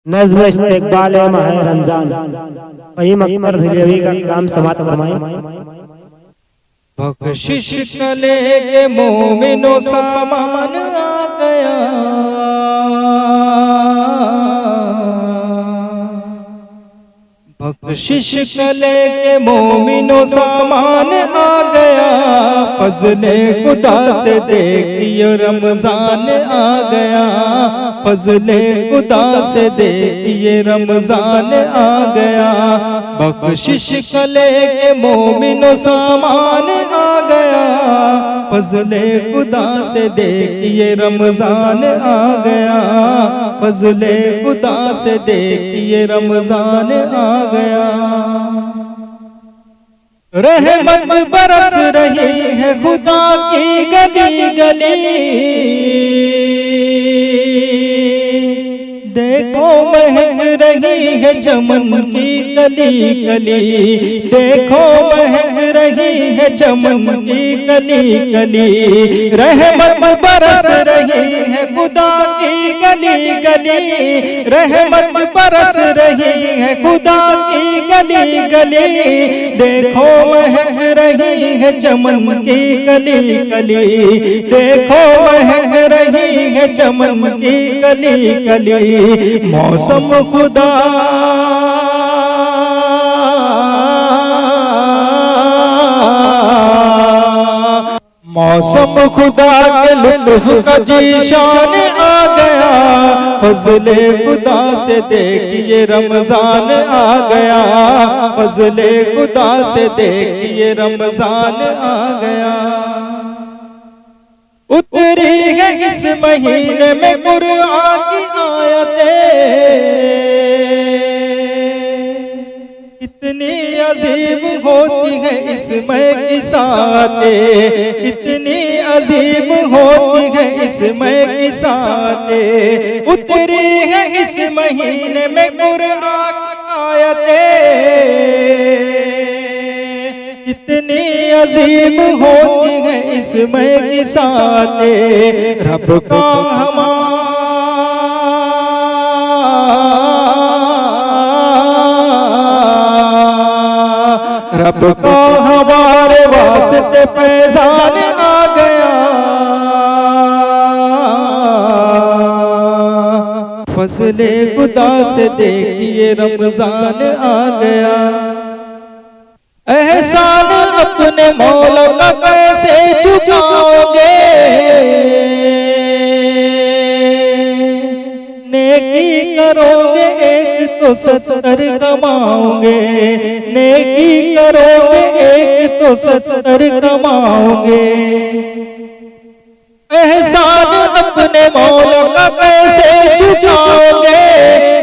नज़्म इस्तिक़बाल माह रमजान फ़हीम अकबर दिलवी का काम समात फरमाएं। बख्शिश कले के मोमिनो सामान आ गया, बख्शिश कले के मोमिनो सामान आ गया। फज़ले खुदा से देखिए रमजान आ गया, फज़ले खुदा से देखिए रमजान आ गया। बख्शिश कले के मोमिनो सामान आ गया, फज़ले खुदा से देखिए रमजान आ गया, फज़ले खुदा से देखिए रमजान आ गया। रहमत बरस रही है खुदा की गली गली, देखो महक रही है चमन की कली कली, देखो महक रही है चमन की कली कली। रहमत बरस रही है खुदा की गली गली, रहमत बरस रही है खुदा की गली गली। देखो महक रही है चमन की कली कली, देखो महक रही है चमन की कली कली। मौसम खुदा मौसम खुदा के लुत्फ का जीशान आ गया। फज़ले खुदा से देखिए रमजान आ गया, फज़ले खुदा से देखिए रमजान आ गया। उतरी है इस महीने में कुरान की आयतें, इतनी अजीब होती है इसमें की सातें, इतनी अजीब होती है इसमें की सातें। उतरी है इस महीने में कुरान की आयतें, इतनी अजीब होती है इसमें की सातें। रब का रब का हमारे वास्ते फैज़ान आ गया। फज़ले खुदा से देखिए रमजान आ गया। एहसान अपने मौला का कैसे चुकाओगे, नेकी करोगे एक तो 70 कमाओगे, नेकी करोगे एक तो 70 कमाओगे। एहसान अपने मौला का कैसे चुकाओगे,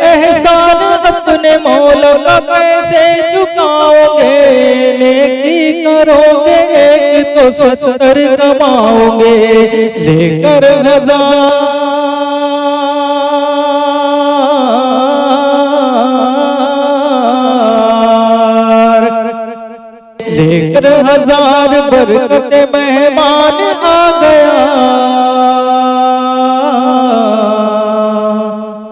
एहसान अपने मौला का कैसे चुकाओगे। नेकी करोगे एक तो 70 कमाओगे, लेकर हजार लेकर हजार बरकत मेहमान आ गया।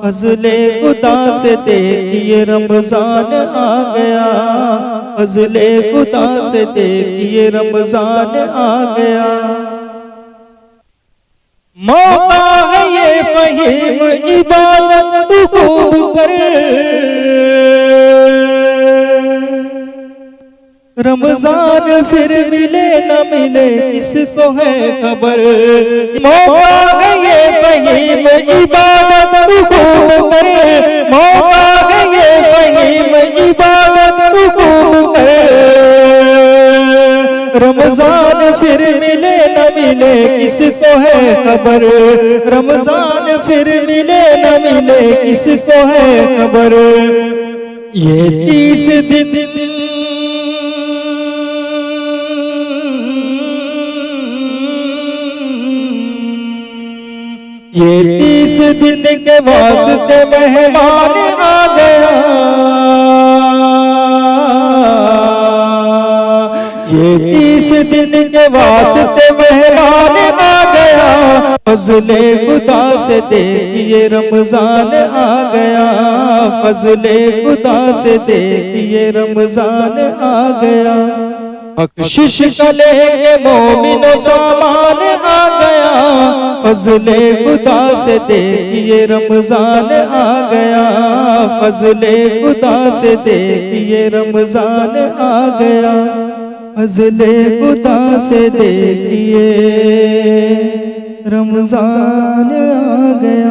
फज़ले खुदा से देखिए रमजान आ गया, फज़ले खुदा से देखिए रमजान आ गया। मौका है ये फ़हीम इबादत खूब कर, रमजान फिर मिले न मिले इसको है खबर। मौका है ये फ़हीम इबादत खूब कर, मौका है ये फ़हीम इबादत खूब कर। रमजान फिर मिले न मिले किसको है खबर, रमजान फिर मिले न मिले किसको है खबर। ये 30 दिन ये 30 दिन के वास्ते मेहमान आ गया। ये 30 दिन के वास्ते मेहमान आ गया। फज़ले खुदा से देखिए रमजान आ गया। फजले खुदा से देखिए रमजान आ गया। बख्शिश का लेके मोमिनो सामान आ गया, फजले खुदा से देखिए रमजान आ गया, फजले खुदा से देखिए रमजान आ गया, फजले खुदा से देखिए रमजान आ गया।